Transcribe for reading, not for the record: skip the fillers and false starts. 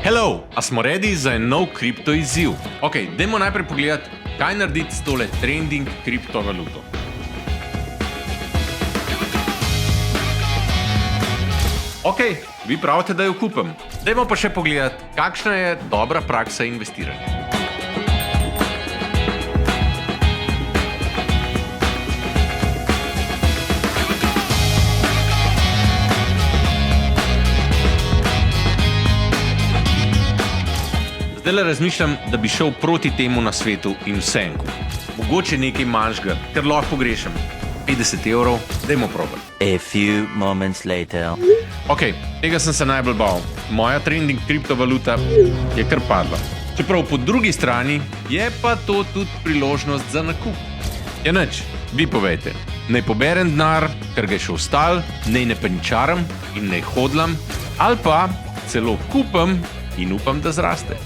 Hello, a smo ready za en nov kripto izziv? Ok, dajmo najprej pogledati, kaj narediti s tole trending kriptovaluto. Ok, vi pravite, da jo kupim. Dajmo pa še pogledati, kakšna je dobra praksa investiranja. Zdaj razmišljam, da bi šel proti temu na svetu in vse en kup. Mogoče nekaj manjšega, ker lahko pogrešam. 50 €, dajmo probati. A few moments later. Ok, tega sem se najbolj bal. Moja trending kriptovaluta je kar padla. Čeprav po drugi strani je pa to tudi priložnost za nakup. Ja nič, vi povejte. Naj poberem denar, ker ga je še ostal, naj ne paničaram in naj hodlam, ali pa celo kupam in upam, da zraste.